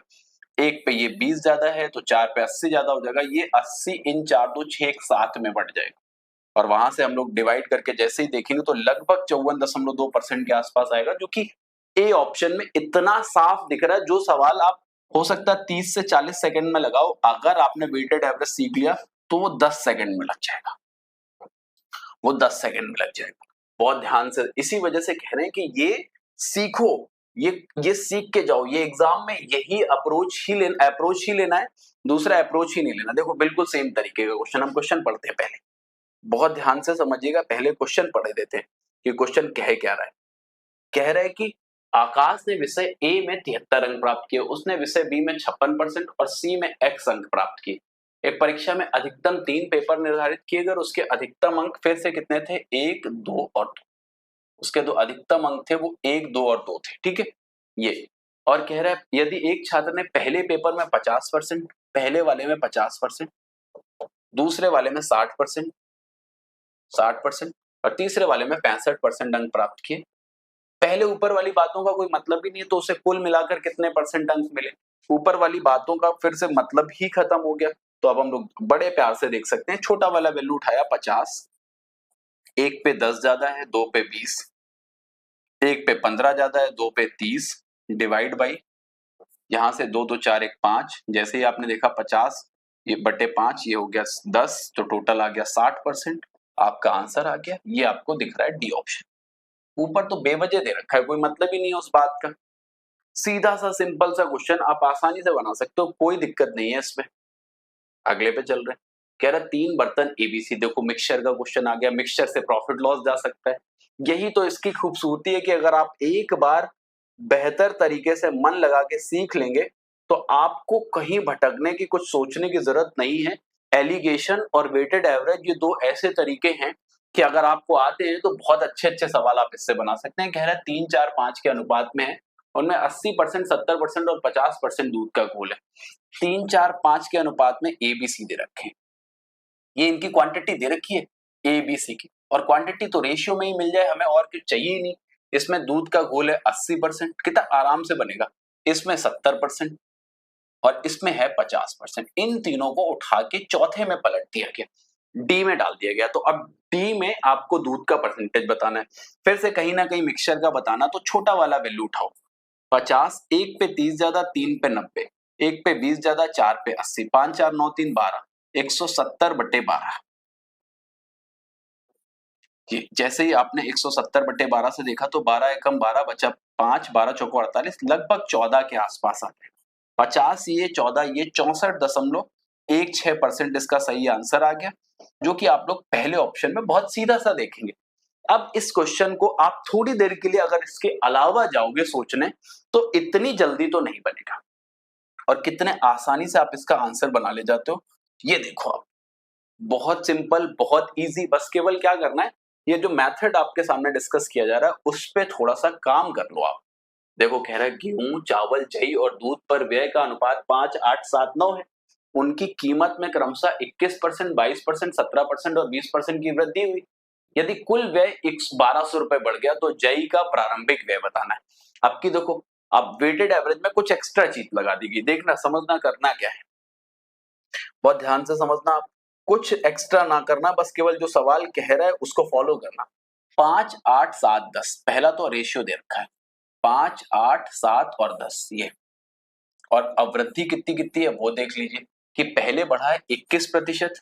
1 पे ये 20 ज्यादा है तो 4 पे 80 ज्यादा हो जाएगा, ये 80 इन 4 2 6 एक साथ में बढ़ जाएगा। और वहां से हम लोग डिवाइड करके जैसे ही देखेंगे तो लगभग 54.2% के आसपास आएगा, जो कि ए ऑप्शन में इतना साफ दिख रहा है। जो सवाल आप हो सकता है 30 से 40 सेकंड में लगाओ, अगर आपने वेटेड एवरेज सीख लिया तो वो 10 सेकंड में लग जाएगा, वो 10 सेकंड में लग जाएगा। बहुत ध्यान से, इसी वजह से कह रहे हैं कि ये सीखो, ये सीख के जाओ, ये एग्जाम में यही अप्रोच ही लेना है, दूसरा अप्रोच ही नहीं लेना। देखो बिल्कुल सेम तरीके का क्वेश्चन, हम क्वेश्चन पढ़ते हैं पहले, बहुत ध्यान से समझिएगा, पहले क्वेश्चन पढ़े देते हैं कि क्वेश्चन कह क्या रहा है। कह रहा है कि आकाश ने विषय ए में 73 अंक प्राप्त किए, उसने विषय बी में 56% और सी में x अंक प्राप्त किए। एक परीक्षा में अधिकतम 3 पेपर निर्धारित किए गए, उसके अधिकतम अंक फिर से कितने थे, 1 2 और 2। उसके जो अधिकतम अंक थे वो 1 2 और 2 थे, ठीक है ये। और कह रहा है यदि एक छात्र ने पहले पेपर में 50%, पहले वाले में 50%, दूसरे वाले में 60% और तीसरे वाले में 65% अंक प्राप्त किए, पहले ऊपर वाली बातों का कोई मतलब ही नहीं है तो उसे कुल मिलाकर कितने परसेंट अंक मिले, ऊपर वाली बातों का फिर से मतलब ही खत्म हो गया। तो अब हम लोग बड़े प्यार से देख सकते हैं, छोटा वाला वैल्यू उठाया 50, 1 पे 10 ज्यादा है 2 पे 20, 1 पे 15 ज्यादा है 2 पे 30, डिवाइड बाई, यहां से 2 2 4 1 5, जैसे ही आपने देखा 50 ये बटे 5, ये हो गया 10, तो टोटल आ गया 60%, आपका आंसर आ गया। ये आपको दिख रहा है डी ऑप्शन। ऊपर तो बेवजह दे रखा है, कोई मतलब ही नहीं है उस बात का। सीधा सा सिंपल सा क्वेश्चन आप आसानी से बना सकते हो, कोई दिक्कत नहीं है इसमें। अगले पे चल रहे हैं, कह रहा 3 बर्तन एबीसी, देखो मिक्सचर का क्वेश्चन आ गया, मिक्सचर से प्रॉफिट लॉस जा सकता है। यही तो इसकी खूबसूरती है कि अगर आप एक बार बेहतर तरीके से मन लगा के सीख लेंगे तो आपको कहीं भटकने की, कुछ सोचने की जरूरत नहीं है। एलिगेशन और वेटेड एवरेज ये दो ऐसे तरीके हैं कि अगर आपको आते हैं तो बहुत अच्छे अच्छे सवाल आप इससे बना सकते हैं। कह रहा है 3 4 5 के अनुपात में है, उनमें 80%, 70% और 50% दूध का घोल है। 3 4 5 के अनुपात में एबीसी दे रखे हैं, ये इनकी क्वांटिटी दे रखी है एबीसी की, और क्वांटिटी तो रेशियो में ही मिल जाए हमें, और कुछ चाहिए ही नहीं। इसमें दूध का घोल है 80%, कितना आराम से बनेगा। इसमें 70% और इसमें है 50%। इन तीनों को उठा के चौथे में पलट दिया गया, डी में डाल दिया गया। तो अब डी में आपको दूध का परसेंटेज बताना है, फिर से कहीं ना कहीं मिक्सचर का बताना, तो छोटा वाला वैल्यू उठाओ 50, 1 पे 30 ज्यादा 3 पे 90, 1 पे 20 ज्यादा 4 पे 80, 5 4 9 3 12, 170 बटे 12। जैसे ही आपने 170 बटे 12 से देखा तो 12 एकम 12 बचा 5, 12 चौको 48, लगभग 14 के आसपास आ गए। 50 ये 14 ये 64.16% इसका सही आंसर आ गया, जो कि आप लोग पहले ऑप्शन में बहुत सीधा सा देखेंगे। अब इस क्वेश्चन को आप थोड़ी देर के लिए अगर इसके अलावा जाओगे सोचने तो इतनी जल्दी तो नहीं बनेगा, और कितने आसानी से आप इसका आंसर बना ले जाते हो ये देखो आप। बहुत सिंपल, बहुत इजी, बस केवल क्या करना है, ये जो मेथड आपके सामने डिस्कस किया जा रहा है उस पे थोड़ा सा काम कर लो आप। देखो कह रहा है गेहूं, चावल, जई और दूध पर व्यय का अनुपात 5 8 7 9 है। उनकी कीमत में क्रमशः 21%, 22%, 17% और 20% की वृद्धि हुई। यदि कुल व्यय 1200 रुपए बढ़ गया तो जई का प्रारंभिक व्यय बताना है। अब की देखो, अब वेटेड एवरेज में कुछ एक्स्ट्रा चीज लगा दी गई, देखना समझना करना क्या है, बहुत ध्यान से समझना आप, कुछ एक्स्ट्रा ना करना, बस केवल जो सवाल कह रहा है उसको फॉलो करना। 5 8 7 10, पहला तो रेशियो दे रखा है 5 8 7 और 10 ये, और अब वृद्धि कितनी कितनी है वो देख लीजिए कि पहले बढ़ा है 21%,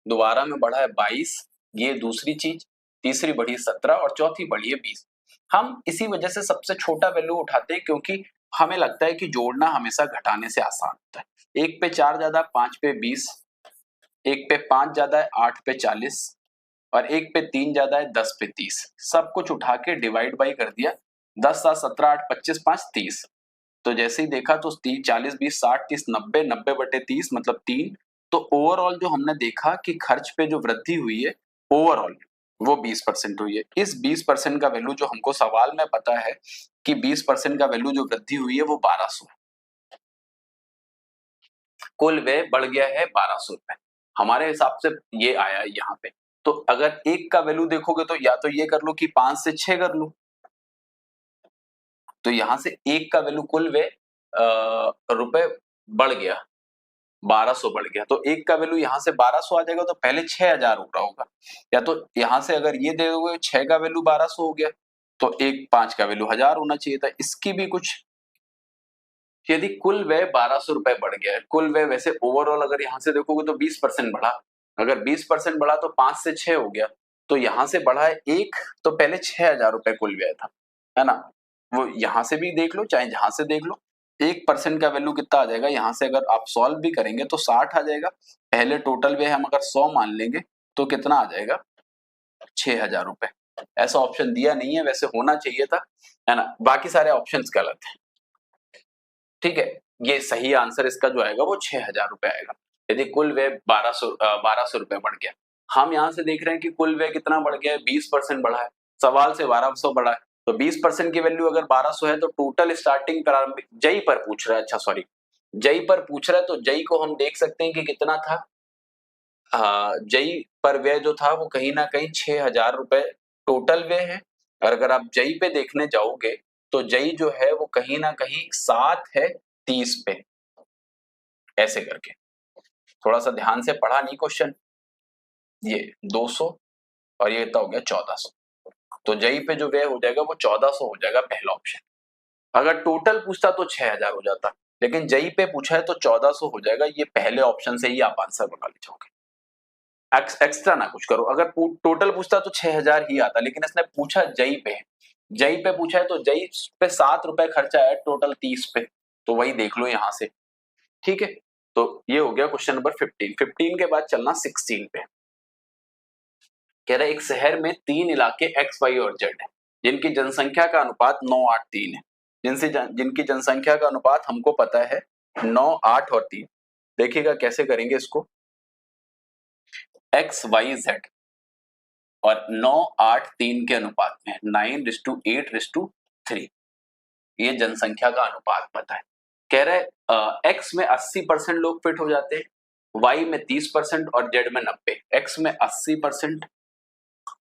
दोबारा में बढ़ा है 22, ये दूसरी चीज, तीसरी बढ़ी 17 और चौथी बढ़ी है 20। हम इसी वजह से सबसे छोटा वैल्यू उठाते हैं क्योंकि हमें लगता है कि जोड़ना हमेशा घटाने से आसान होता है। 1 पे 4 ज्यादा 5 पे 20, 1 पे 5 ज्यादा है 8 पे 40 और 1 पे 3 ज्यादा है 10 पे 30। सब कुछ उठा के डिवाइड बाई कर दिया, 10 7 17 8 25 5 30। तो जैसे ही देखा तो 30 40 20 60 30 90 90 बटे 30 मतलब 3। तो ओवरऑल जो हमने देखा कि खर्च पे जो वृद्धि हुई है ओवरऑल वो 20% हुई है। इस 20% का वैल्यू जो हमको सवाल में पता है कि 20% का वैल्यू जो वृद्धि हुई है वो 1200, कुल व्यय बढ़ गया है 1200 रुपए हमारे हिसाब से, ये आया है यहाँ पे। तो अगर एक का वैल्यू देखोगे तो या तो ये कर लो कि 5 से 6 कर लो, तो यहां से एक का वैल्यू कुल व्यय रुपए बढ़ गया 1200 बढ़ गया, तो एक का वैल्यू यहाँ से 1200 आ जाएगा तो पहले 6000 हो रहा होगा। या तो यहां से अगर ये दे दोगे 6 का वैल्यू 1200 हो गया तो एक 5 का वैल्यू 1000 होना चाहिए था। इसकी भी कुछ, यदि कुल व्यय 1200 रुपए बढ़ गया है, कुल व्यय वैसे ओवरऑल अगर यहां से देखोगे तो 20% बढ़ा, अगर 20% बढ़ा तो 5 से 6 हो गया, तो यहां से बढ़ा है एक, तो पहले 6000 रुपए कुल व्यय था, है ना। वो यहां से भी देख लो चाहे जहां से देख लो, 1% का वैल्यू कितना आ जाएगा, यहां से अगर आप सॉल्व भी करेंगे तो 60 आ जाएगा। पहले टोटल व्यय हम अगर 100 मान लेंगे तो कितना आ जाएगा 6000 रुपए। ऐसा ऑप्शन दिया नहीं है, वैसे होना चाहिए था, है ना। बाकी सारे ऑप्शंस गलत है, ठीक है। ये सही आंसर इसका जो आएगा वो 6000 रुपए आएगा यदि कुल व्यय 1200 रुपए बढ़ गया। हम यहाँ से देख रहे हैं कि कुल व्यय कितना बढ़ गया है, 20% बढ़ा है, सवाल से 1200 बढ़ा है, तो 20% की वैल्यू अगर 1200 है तो टोटल स्टार्टिंग प्रारंभिक जई पर पूछ रहा है, अच्छा सॉरी जई पर पूछ रहा है, तो जई को हम देख सकते हैं कि कितना था, जई पर व्यय जो था वो कहीं ना कहीं 6000 रुपए टोटल व्यय है। और अगर आप जई पे देखने जाओगे तो जई जो है वो कहीं ना कहीं 7 है 30 पे, ऐसे करके थोड़ा सा ध्यान से पढ़ा नहीं क्वेश्चन। ये 200 और ये कितना हो गया 1400, तो जई पे जो व्यय हो जाएगा वो 1400 हो जाएगा पहला ऑप्शन। अगर टोटल पूछता तो 6000 हो जाता, लेकिन जई पे पूछा है तो 1400 हो जाएगा, ये पहले ऑप्शन से ही आप आंसर बना ले जाओगे। एक्स्ट्रा ना कुछ करो, अगर टोटल पूछता तो 6000 ही आता, लेकिन इसने पूछा जई पे, जई पे पूछा है तो जई पे 7 रुपए खर्चा है टोटल 30 पे, तो वही देख लो यहां से, ठीक है। तो ये हो गया क्वेश्चन नंबर 15। 15 के बाद चलना 16 पे। कह रहा है एक शहर में 3 इलाके एक्स वाई और जेड है जिनकी जनसंख्या का अनुपात 9 8 3 है, जिनकी जनसंख्या का अनुपात हमको पता है 9 8 और 3। देखिएगा कैसे करेंगे इसको, एक्स वाई जेड और 9 8 3 के अनुपात में 9:8:3, ये जनसंख्या का अनुपात पता है। कह रहे एक्स में 80% लोग फिट हो जाते हैं, वाई में 30% और जेड में 90। एक्स में 80%,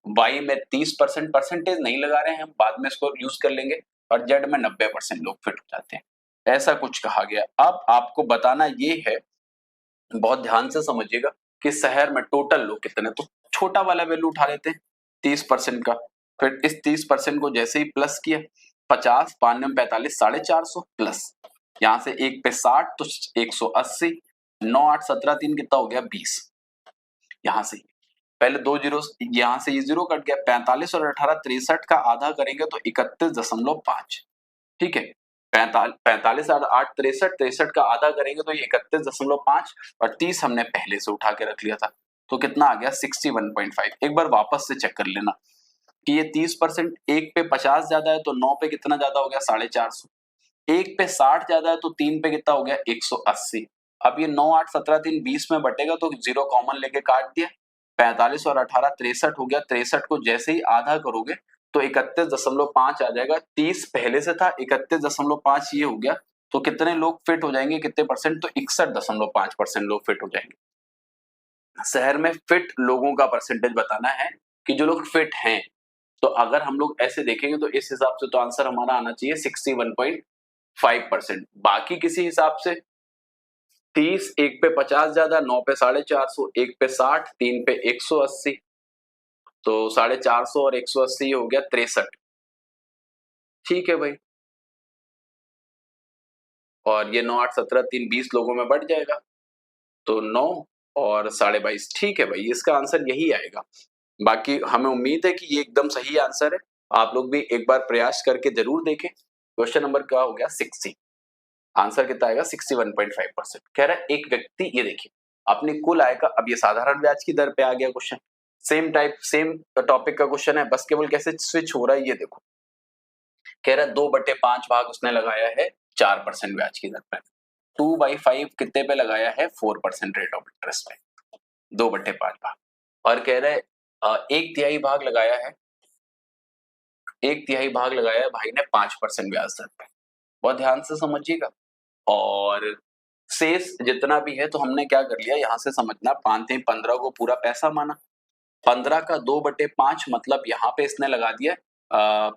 वाई में 30%, परसेंटेज नहीं लगा रहे हैं हम, बाद में इसको यूज कर लेंगे, और जेड में 90% लोग फिट हो जाते हैं, ऐसा कुछ कहा गया। अब आपको बताना ये है, बहुत ध्यान से समझिएगा कि शहर में टोटल लोग कितने, तो छोटा वाला वैल्यू उठा लेते हैं 30% का, फिर इस 30% को जैसे ही प्लस किया 50 5 9 45 450 प्लस यहाँ से 1 पे 60 तो 180, 9 8 17 3 कितना हो गया 20, यहाँ से पहले 2 जीरो, यहाँ से ये जीरो कट गया, 45 और 18 63 का आधा करेंगे तो 31.5, ठीक है। 45 और 8 63, 63 का आधा करेंगे तो ये 31.5 और 30 हमने पहले से उठा के रख लिया था, तो कितना आ गया 61.5। एक बार वापस से चेक कर लेना कि ये 30%, एक पे 50 ज्यादा है तो 9 पे कितना ज्यादा हो गया 450, एक पे 60 ज्यादा है तो 3 पे कितना हो गया 180। अब ये 9 8 17 3 20 में बटेगा तो जीरो कॉमन लेके काट दिया, 45 और 18 63 हो गया, 63 को जैसे ही आधा करोगे तो 31.5 आ जाएगा, 30 पहले से था 31.5 ये हो गया, तो कितने लोग फिट हो जाएंगे कितने परसेंट, तो 61.5% लोग फिट हो जाएंगे। शहर में फिट लोगों का परसेंटेज बताना है कि जो लोग फिट हैं, तो अगर हम लोग ऐसे देखेंगे तो इस हिसाब से तो आंसर हमारा आना चाहिए 61.5%। बाकी किसी हिसाब से 30, एक पे 50 ज्यादा, 9 पे 450, एक पे 60, 3 पे 180, तो 450 और 180 हो गया 63, ठीक है भाई। और ये 9 8 17 3 20 लोगों में बढ़ जाएगा, तो 9 और 22.5, ठीक है भाई, इसका आंसर यही आएगा। बाकी हमें उम्मीद है कि ये एकदम सही आंसर है, आप लोग भी एक बार प्रयास करके जरूर देखें। क्वेश्चन नंबर क्या हो गया 60। आंसर कितना आएगा 61.5%। कह रहा है एक व्यक्ति, ये देखिए अपनी कुल आय का, अब ये साधारण ब्याज की दर पे आ गया question, same type same topic का क्वेश्चन है, बस केवल कैसे स्विच हो रहा है ये देखो। कह रहा है 2/5 भाग उसने लगाया है 4% ब्याज की दर पे, 2/5 कितने पे लगाया है 4% रेट ऑफ इंटरेस्ट पे, 2/5 भाग। और कह रहे 1/3 भाग लगाया है, 1/3 भाग लगाया है भाई ने 5% ब्याज दर पे, बहुत ध्यान से समझिएगा। और शेष जितना भी है तो हमने क्या कर लिया, यहां से समझना, 5-15 को पूरा पैसा माना, 15 का 2/5 मतलब यहाँ पे इसने लगा दिया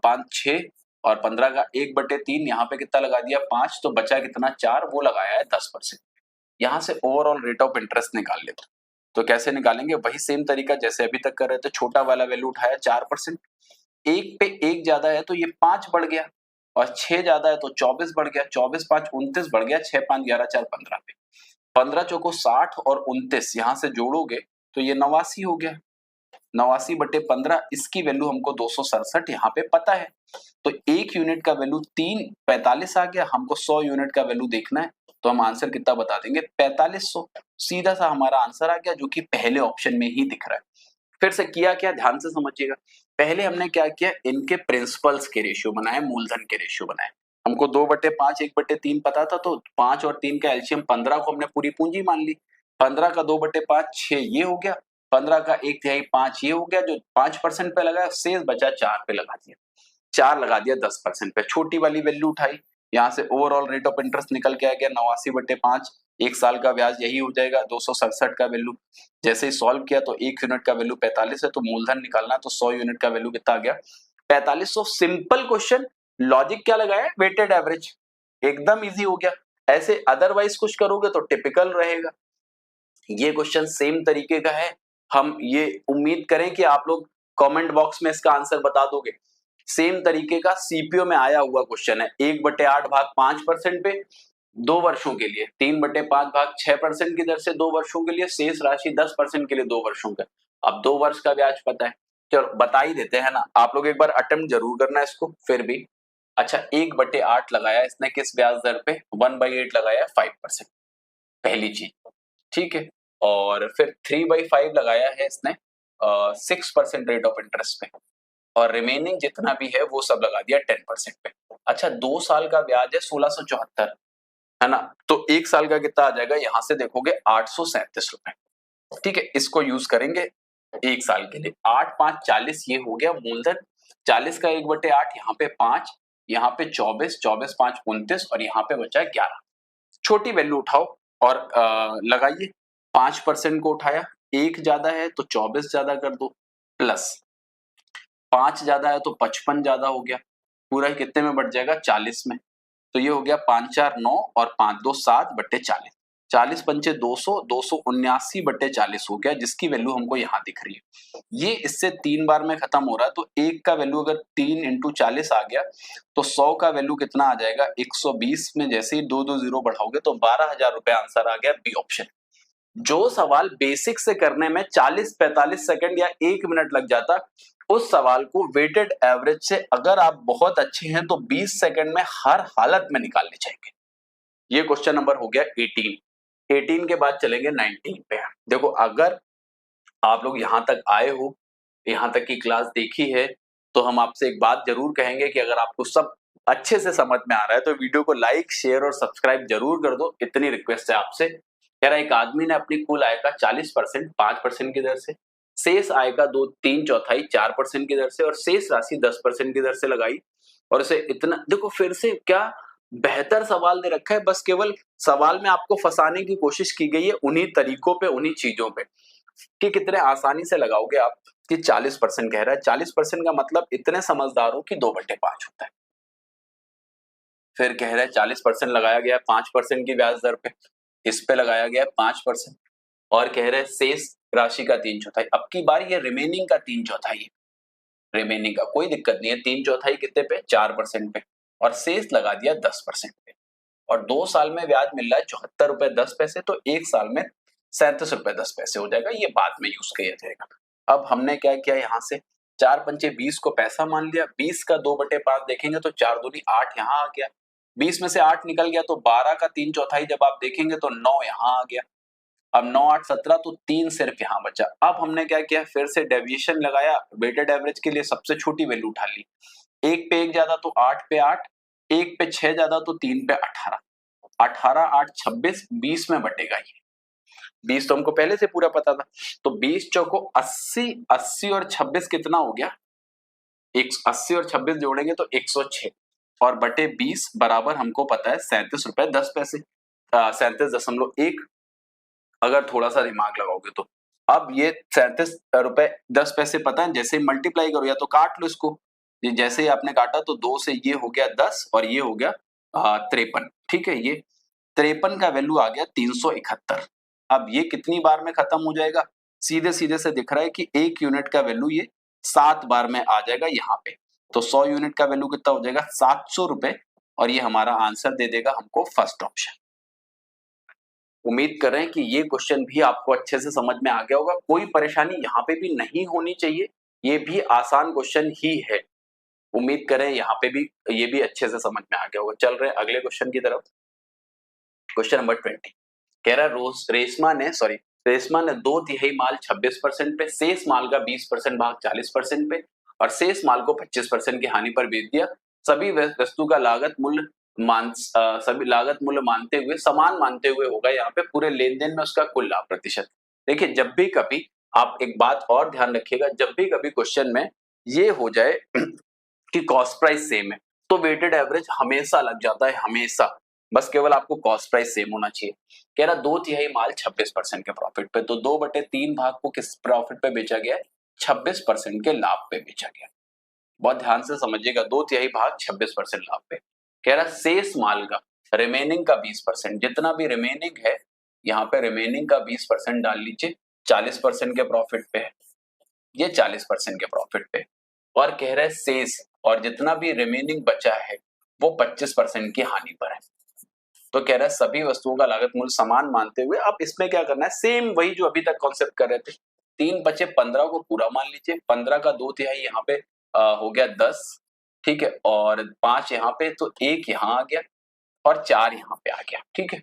5-6, और 15 का 1/3 यहाँ पे कितना लगा दिया 5, तो बचा कितना 4, वो लगाया है 10%। यहाँ से ओवरऑल रेट ऑफ इंटरेस्ट निकाल लेते, तो कैसे निकालेंगे, वही सेम तरीका जैसे अभी तक कर रहे थे, छोटा वाला वैल्यू उठाया 4%, एक पे एक ज्यादा है तो ये 5 बढ़ गया, और 6 ज्यादा है तो 24 बढ़ गया, 24 5 29 बढ़ गया, 6 5 11 4 15 पे, 15 चौको 60 और 29 यहाँ से जोड़ोगे तो ये 89 हो गया, 89/15, इसकी वैल्यू हमको 267 यहाँ पे पता है, तो एक यूनिट का वैल्यू 3.45 आ गया, हमको 100 यूनिट का वैल्यू देखना है, तो हम आंसर कितना बता देंगे 4500, सीधा सा हमारा आंसर आ गया, जो कि पहले ऑप्शन में ही दिख रहा है। फिर से किया क्या, ध्यान से समझिएगा, पहले हमने क्या किया, इनके प्रिंसिपल्स के रेशियो बनाए, मूलधन के रेशियो बनाए, हमको 2/5 1/3 पता था, तो 5 और 3 का एलसीएम 15 को हमने पूरी पूंजी मान ली, 15 का 2/5 6 ये हो गया, 15 का 1/3 5 ये हो गया, जो 5% पे लगा, शेष बचा 4 पे लगा दिया, 4 लगा दिया 10% पे, छोटी वाली वैल्यू उठाई, यहाँ से ओवरऑल रेट ऑफ इंटरेस्ट निकल के आ गया 89/5, एक साल का ब्याज यही हो जाएगा 267 का वैल्यू, जैसे ही सॉल्व किया तो एक यूनिट का वैल्यू 45 है, तो मूलधन निकालना, तो 100 यूनिट का वैल्यू कितना आ गया 4500। सिंपल क्वेश्चन, लॉजिक क्या लगाया, वेटेड एवरेज, एकदम इजी हो गया। ऐसे अदरवाइज कुछ करोगे तो टिपिकल रहेगा। ये क्वेश्चन सेम तरीके का है, हम ये उम्मीद करें कि आप लोग कमेंट बॉक्स में इसका आंसर बता दोगे। सेम तरीके का सीपीओ में आया हुआ क्वेश्चन है, 1/8 भाग 5% पे 2 वर्षों के लिए, 3/5 भाग 6% की दर से 2 वर्षों के लिए, शेष राशि 10% के लिए 2 वर्षों का। अब 2 वर्ष का ब्याज पता है, चलो बता ही देते हैं ना, आप लोग एक बार अटेम्प्ट जरूर करना इसको फिर भी। अच्छा 1/8 लगाया इसने किस ब्याज दर पे, 1/8 लगाया 5%, पहली चीज, ठीक है। और फिर 3/5 लगाया है इसने 6% रेट ऑफ इंटरेस्ट पे, और रिमेनिंग जितना भी है वो सब लगा दिया 10% पे। अच्छा 2 साल का ब्याज है 1674, है ना, तो एक साल का कितना आ जाएगा, यहां से देखोगे 837 रुपए, ठीक है, इसको यूज करेंगे एक साल के लिए। 8 5 40 ये हो गया मूलधन, 40 का 1/8 यहाँ पे 5, यहाँ पे 24, 24 5 29, और यहाँ पे बचा 11, छोटी वैल्यू उठाओ और लगाइए, 5% को उठाया, एक ज्यादा है तो 24 ज्यादा कर दो, प्लस 5 ज्यादा है तो 55 ज्यादा हो गया, पूरा कितने में बढ़ जाएगा 40 में, तो ये हो गया 5 4 9 और 5 2 7/40, 40 पंचे 200, 279/40 हो गया, जिसकी वैल्यू हमको यहाँ दिख रही है। ये इससे 3 बार में खत्म हो रहा है, तो एक का वैल्यू अगर 3 × 40 आ गया तो 100 का वैल्यू कितना आ जाएगा 120 में, जैसे ही 2 2 0 बढ़ाओगे तो 12,000 रुपए आंसर आ गया, बी ऑप्शन। जो सवाल बेसिक से करने में 40-45 सेकंड या 1 मिनट लग जाता, उस सवाल को वेटेड एवरेज से अगर आप बहुत अच्छे हैं तो 20 सेकंड में हर हालत में निकालने चाहिए। ये क्वेश्चन नंबर हो गया 18 के बाद चलेंगे 19 पे। देखो अगर आप लोग यहां तक आए हो, यहां तक की क्लास देखी है, तो हम आपसे एक बात जरूर कहेंगे कि अगर आपको सब अच्छे से समझ में आ रहा है तो वीडियो को लाइक शेयर और सब्सक्राइब जरूर कर दो, इतनी रिक्वेस्ट है आपसे। कह रहा एक आदमी ने अपनी कुल आय का 40% 5% की दर से, शेष आय का 2/3 4% की दर से, और शेष राशि 10% की दर से लगाई, और इसे इतना, देखो फिर से क्या बेहतर सवाल दे रखा है, बस केवल सवाल में आपको फंसाने की कोशिश की गई है उन्हीं तरीकों पे, उन्हीं चीजों पे, कि कितने आसानी से लगाओगे आप। कि 40% कह रहा है, 40% का मतलब इतने समझदार हो कि 2/5 होता है। फिर कह रहा है 40% लगाया गया 5% की ब्याज दर पे, इस पे लगाया गया 5%, और कह रहे हैं शेष राशि का 3/4। अब की बार ये रिमेनिंग का 3/4 है, रिमेनिंग का कोई दिक्कत नहीं है, 3/4 कितने पे 4% पे, और शेष लगा दिया 10% पे, और 2 साल में ब्याज मिल रहा है 74 रुपए 10 पैसे, तो एक साल में 37 रुपए 10 पैसे हो जाएगा, ये बाद में यूज किया जाएगा। अब हमने क्या किया, यहाँ से 4 पंचे 20 को पैसा मान लिया, 20 का 2/5 देखेंगे तो 4 दूनी 8 यहाँ आ गया, 20 में से 8 निकल गया तो 12 का 3/4 जब आप देखेंगे तो 9 यहाँ आ गया। अब 9 8 17 तो 3 सिर्फ यहाँ बचा। अब हमने क्या किया, फिर से डेविएशन लगाया, वेटेड एवरेज के लिए सबसे छोटी वैल्यू उठा ली। 1 पे 1 ज्यादा तो 8 पे 8, 1 पे 6 ज्यादा तो 3 पे 18, 18 8 26, 20 में बटेगा ये। 20 तो हमको पहले से पूरा पता था, तो 20 चौको 80, 80 और 26 कितना हो गया, 80 और 26 जोड़ेंगे तो 106 और बटे 20 बराबर हमको पता है 37 रुपए 10 पैसे, 37.1। अगर थोड़ा सा दिमाग लगाओगे तो अब ये 37 रुपए 10 पैसे पता है, जैसे मल्टीप्लाई करो या तो काट लो इसको, ये जैसे ही आपने काटा तो 2 से ये हो गया 10 और ये हो गया 53। ठीक है, ये 53 का वैल्यू आ गया 371। अब ये कितनी बार में खत्म हो जाएगा, सीधे सीधे से दिख रहा है कि 1 यूनिट का वैल्यू ये 7 बार में आ जाएगा यहाँ पे। तो 100 यूनिट का वैल्यू कितना हो जाएगा, 700 रुपए, और ये हमारा आंसर दे देगा हमको फर्स्ट ऑप्शन। उम्मीद कर रहे हैं कि ये क्वेश्चन भी आपको अच्छे से समझ में आ गया होगा, कोई परेशानी यहाँ पे भी नहीं होनी चाहिए, ये भी आसान क्वेश्चन ही है। उम्मीद करें यहाँ पे भी ये भी अच्छे से समझ में आ गया होगा। चल रहे हैं अगले क्वेश्चन की तरफ। क्वेश्चन नंबर 20 कह रहा है रेशमा ने 2/3 माल 26% पे, शेष माल का 20% भाग 40% पे और शेष माल को 25% की हानि पर बेच दिया। सभी वस्तु का सभी लागत मूल्य मानते हुए, समान मानते हुए होगा यहाँ पे पूरे लेन देन में उसका कुल लाभ प्रतिशत। देखिए, जब भी कभी आप एक बात और ध्यान रखिएगा, जब भी कभी क्वेश्चन में ये हो जाए कि कॉस्ट प्राइस सेम है तो वेटेड एवरेज हमेशा लग जाता है, हमेशा। बस केवल आपको कॉस्ट प्राइस सेम होना चाहिए। कह रहा 2/3 माल 26% के प्रॉफिट पे, तो 2/3 भाग को किस प्रॉफिट पे बेचा गया, 26% के लाभ पे बेचा गया। बहुत ध्यान से समझिएगा, 2/3 भाग 26% लाभ पे। कह रहा शेष माल का, रिमेनिंग का 20%, जितना भी रिमेनिंग है यहाँ पे रिमेनिंग का 20% डाल लीजिए, 40% के प्रॉफिट पे है, ये 40% के प्रॉफिट पे। और कह रहे शेष, और जितना भी रिमेनिंग बचा है वो 25% की हानि पर है। तो कह रहा है सभी वस्तुओं का लागत मूल्य समान मानते हुए, अब इसमें क्या करना है, सेम वही जो अभी तक कॉन्सेप्ट कर रहे थे। 3 बचे 15 को पूरा मान लीजिए, 15 का 2/3 यहाँ पे हो गया 10, ठीक है, और 5 यहाँ पे, तो 1 यहाँ आ गया और 4 यहाँ पे आ गया। ठीक है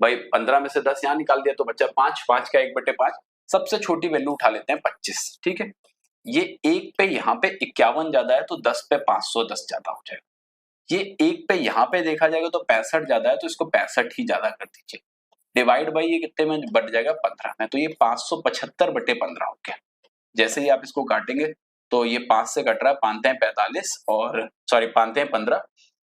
भाई, 15 में से 10 यहाँ निकाल दिया तो बचा 5, 5 का 1/5, सबसे छोटी वैल्यू उठा लेते हैं 25। ठीक है, ये 1 पे यहाँ पे 51 ज्यादा है तो 10 पे 510 ज्यादा हो जाएगा। ये 1 पे यहाँ पे देखा जाएगा तो 65 ज्यादा है तो इसको 65 ही ज्यादा कर दीजिए। डिवाइड बाई ये कितने में बढ़ जाएगा, 15 में, तो ये 575/15 हो गया। जैसे ही आप इसको काटेंगे तो ये 5 से कट रहा है, 5 हैं 45 और 5 हैं 15,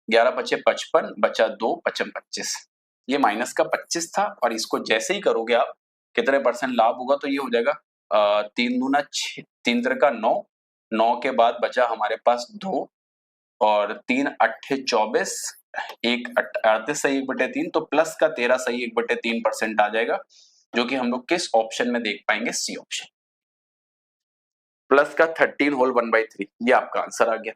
11 पचे 55, बचा 2, 25, ये माइनस का 25 था। और इसको जैसे ही करोगे आप कितने परसेंट लाभ होगा, तो ये हो जाएगा 3 दूना 6, 3 तिरका 9, 9 के बाद बचा हमारे पास 2 और 3 अट्ठे 24, 1 38 सही 1/3, तो प्लस का 13 सही 1/3% आ जाएगा, जो कि हम लोग किस ऑप्शन में देख पाएंगे, सी ऑप्शन। प्लस का 13 होल 1/3, ये आपका आंसर आ गया।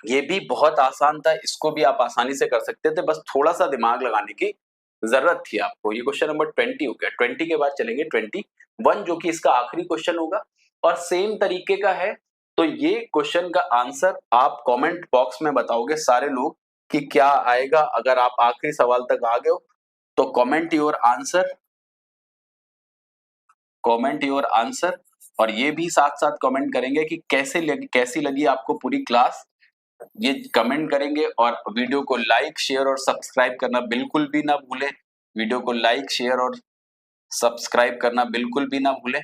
ये भी बहुत आसान था, इसको भी आप आसानी से कर सकते थे, बस थोड़ा सा दिमाग लगाने की जरूरत थी आपको। ये क्वेश्चन नंबर 20 हो गया। 20 के बाद चलेंगे 21, जो कि इसका आखिरी क्वेश्चन होगा और सेम तरीके का है। तो ये क्वेश्चन का आंसर आप कमेंट बॉक्स में बताओगे सारे लोग कि क्या आएगा। अगर आप आखिरी सवाल तक आ गए हो तो कमेंट योर आंसर, और ये भी साथ साथ कमेंट करेंगे कि कैसी लगी आपको पूरी क्लास, ये कमेंट करेंगे। और वीडियो को लाइक शेयर और सब्सक्राइब करना बिल्कुल भी ना भूलें, वीडियो को लाइक शेयर और सब्सक्राइब करना बिल्कुल भी ना भूलें।